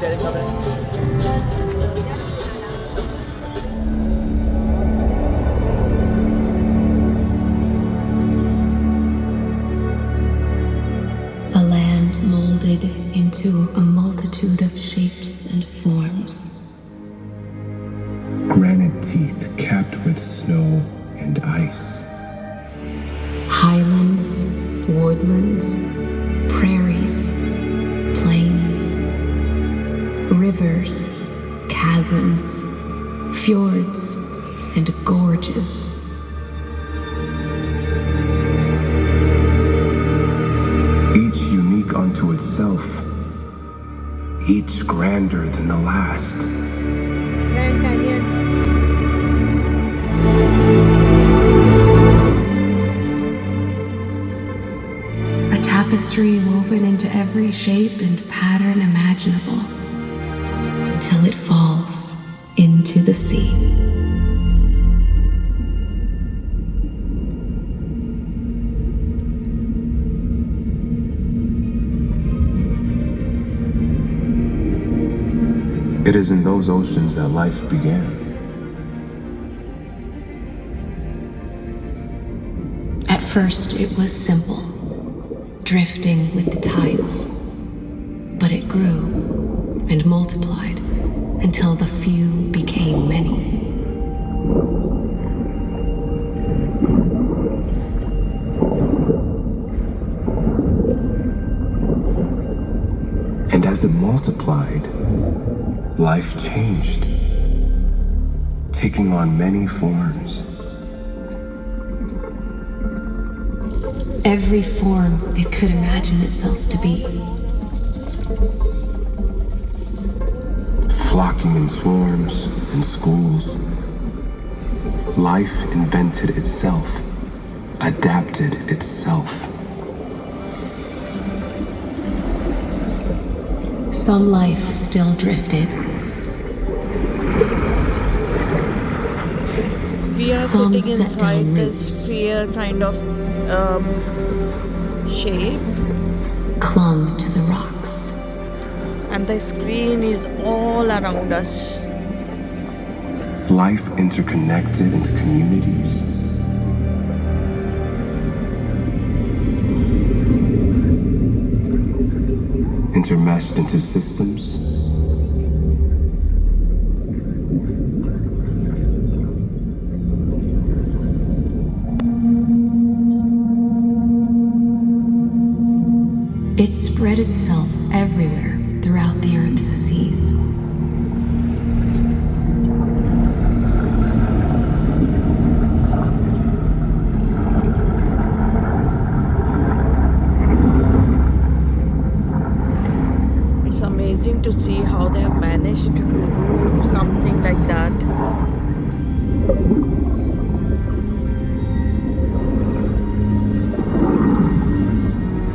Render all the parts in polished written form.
A land molded into a multitude of shapes and forms. Granite teeth capped with snow and ice. Highlands, woodlands, prairies, plains, rivers, chasms, fjords, and gorges. Each unique unto itself, each grander than the last. Grand Canyon. A tapestry woven into every shape and pattern imaginable, until it falls into the sea. It is in those oceans that life began. At first it was simple, drifting with the tides. But it grew and multiplied until the few became many. And as it multiplied, life changed, taking on many forms. Every form it could imagine itself to be. Flocking in swarms and schools, life invented itself, adapted itself. Some life still drifted. We are Some sitting set inside down the roots. sphere kind of shape, Clung to the rocks. and the screen is all around us. Life interconnected into communities. Intermeshed into systems. It spread itself everywhere throughout the Earth's seas. It's amazing to see how they have managed to do something like that.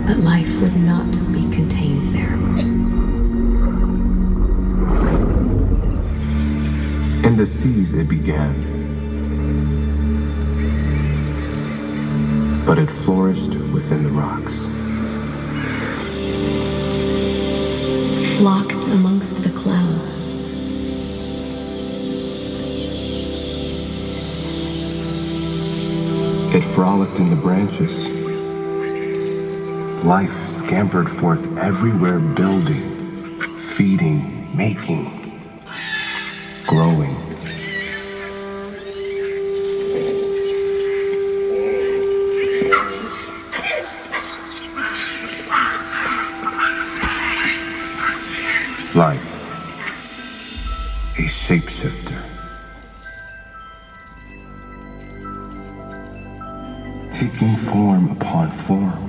But life would not be contained there. In the seas it began. But it flourished within the rocks. Flocked amongst the clouds. It frolicked in the branches. Life scampered forth everywhere, building, feeding, making, growing. Life, a shapeshifter. Taking form upon form.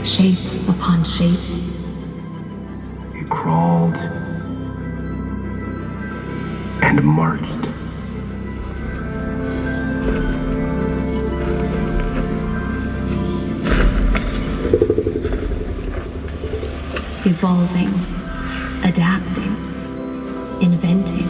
Shape upon shape. It crawled and marched. Evolving, adapting, inventing.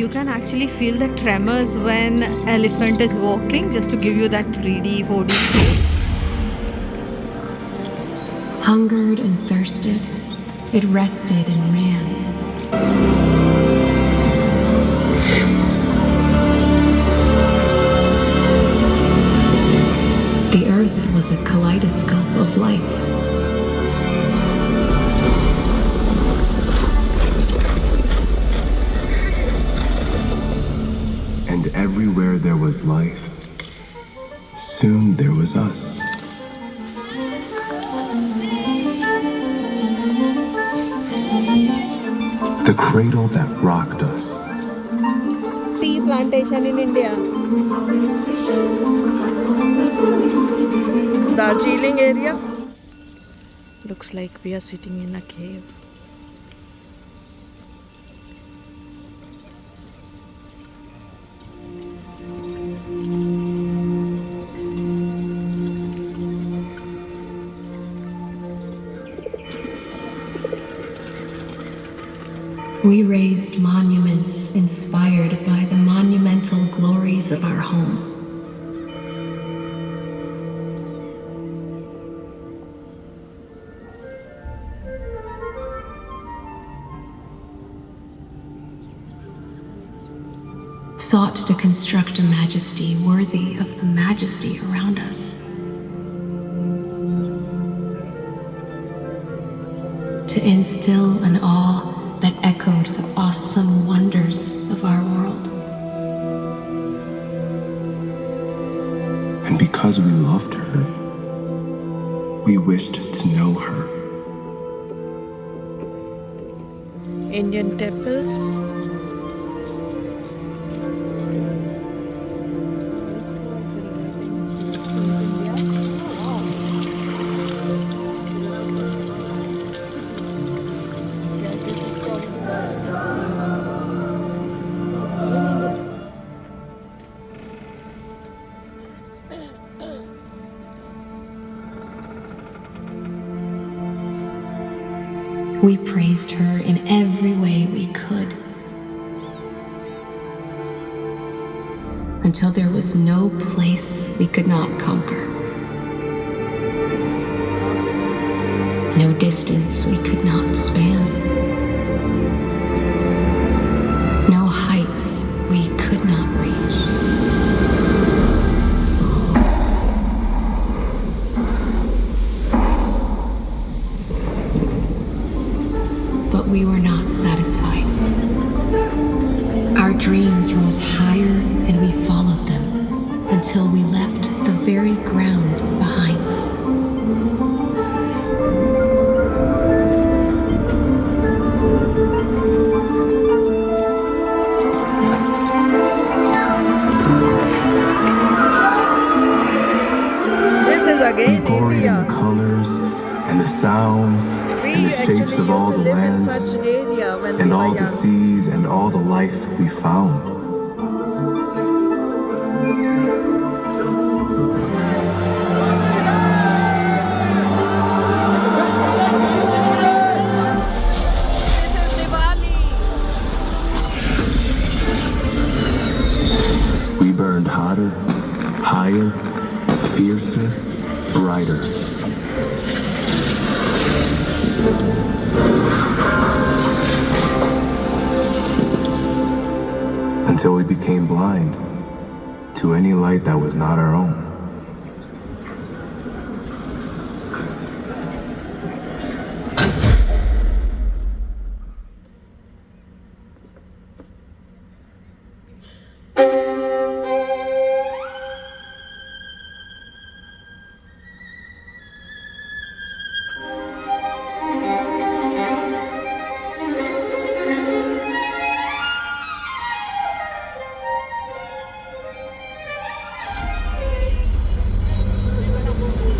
you can actually feel the tremors when elephant is walking, just to give you that 3D, 4D feel. Hungered and thirsted, it rested and ran. The earth was a kaleidoscope of life. And everywhere there was life, soon there was us. The cradle that rocked us. Tea plantation in India. Darjeeling area. Looks like we are sitting in a cave. We raised monuments inspired by the monumental glories of our home. Sought to construct a majesty worthy of the majesty around us. To instill an awe that echoed the awesome wonders of our world. And because we loved her, we wished to know her. Indian temples. We praised her in every way we could, until there was no place we could not conquer, no distance we could not span, no heights we could not reach. But we were not satisfied. Our dreams rose higher and we followed them until we left the very ground behind. This is We again gloried in India. the colors and the sounds and We the actually shapes used of all to the live in lands such area when we and were all the young. seas and all the life we found. This is Diwali. We burned hotter, higher, fiercer, brighter. Until we became blind to any light that was not our own.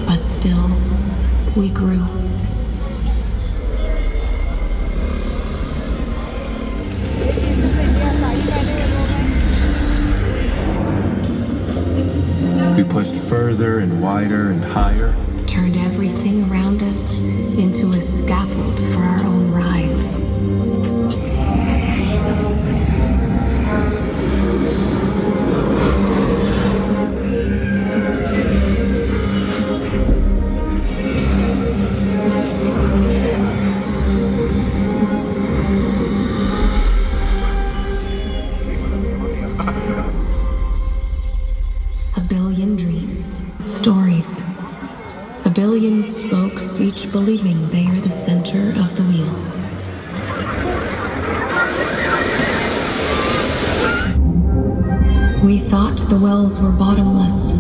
But still, we grew. This is India. Sari पहने हुए लोग हैं. We pushed further and wider and higher. Turned everything around us into a scaffold for our own rise. knowing they are the center of the wheel. We thought the wells were bottomless.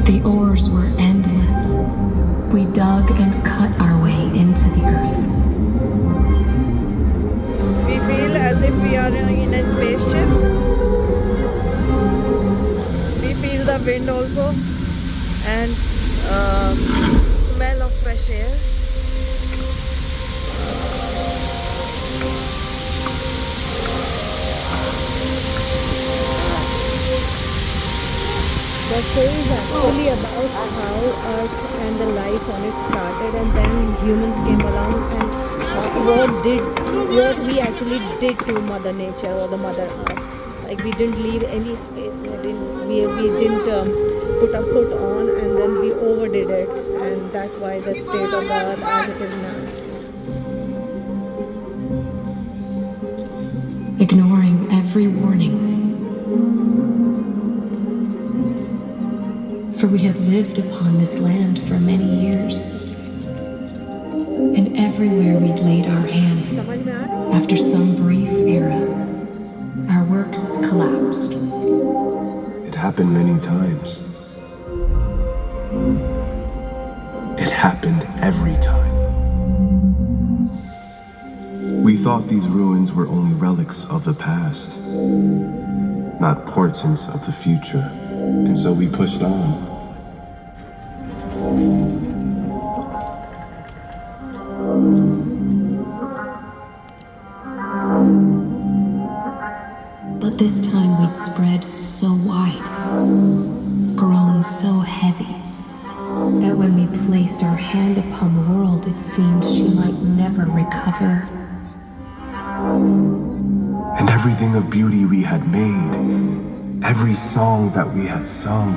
The oars were endless. We dug and cut our way into the earth. We feel as if we are in a spaceship. We feel the wind also and smell of fresh air. The show is actually about how Earth and the life on it started, and then humans came along and what we actually did to Mother Nature or the Mother Earth. Like we didn't leave any space. We didn't put a foot on, and then we overdid it, and that's why the state of the Earth as it is now. Ignoring every warning. For we had lived upon this land for many years, and everywhere we'd laid our hand, समझ में आ रहा है? after some brief era, our works collapsed. It happened many times. It happened every time. We thought these ruins were only relics of the past, not portents of the future. And so we pushed on. But this time we'd spread so wide, grown so heavy, that when we placed our hand upon the world, it seemed she might never recover. And everything of beauty we had made, every song that we had sung,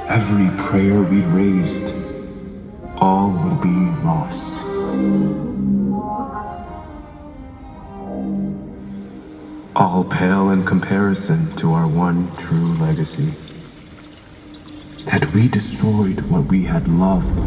every prayer we'd raised, all would be lost. All pale in comparison to our one true legacy. That we destroyed what we had loved.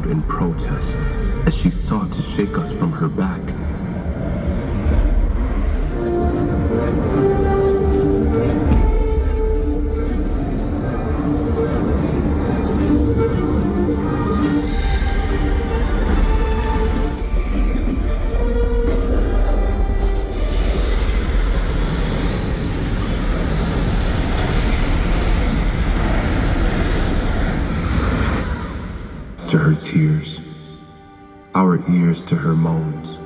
In protest as she sought to shake us from her back. To her tears, our ears to her moans.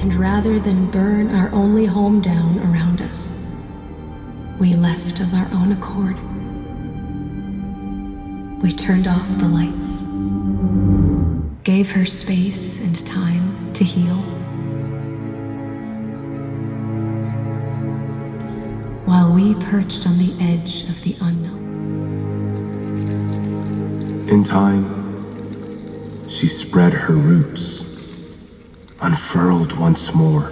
And rather than burn our only home down around us, we left of our own accord. We turned off the lights, gave her space and time to heal, while we perched on the edge of the unknown. In time, she spread her roots, unfurled once more.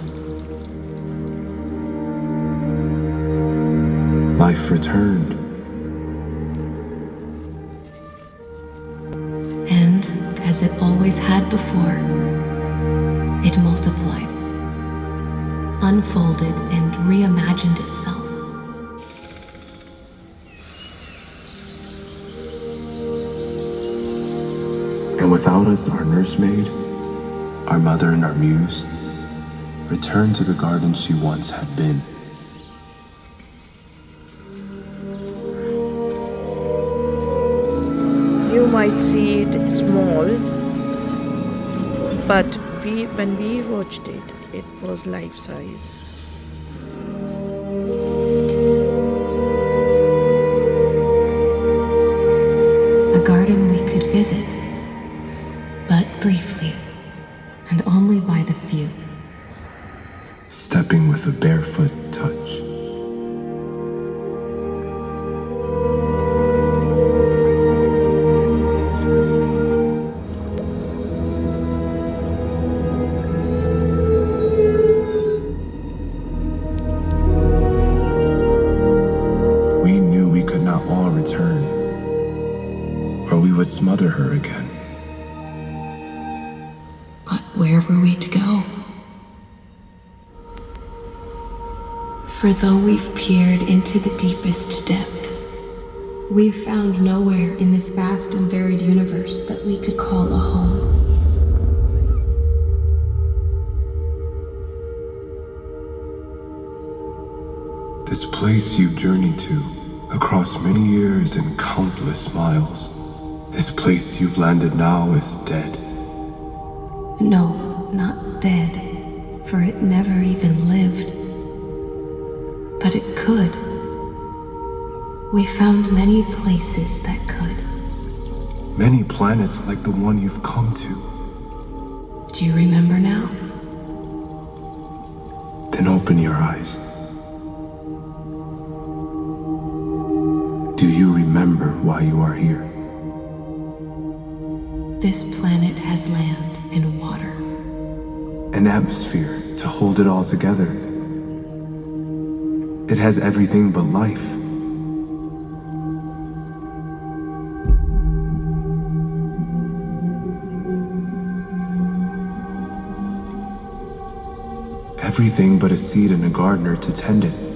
Life returned. And, as it always had before, it multiplied, unfolded, and reimagined itself. And without us, our nursemaid, our mother and our muse, returned to the garden she once had been. You might see it small, but when we watched it, it was life size. A garden we could visit, but briefly, and only by the few. Stepping with a barefoot touch. We knew we could not all return, or we would smother her again. But where were we to go? For though we've peered into the deepest depths, we've found nowhere in this vast and varied universe that we could call a home. This place you've journeyed to, across many years and countless miles, this place you've landed now is dead. No, not dead, for it never even lived. But it could. We found many places that could. Many planets like the one you've come to. Do you remember now? Then open your eyes. Do you remember why you are here? This planet has land and water. An atmosphere to hold it all together. It has everything but life. Everything but a seed and a gardener to tend it.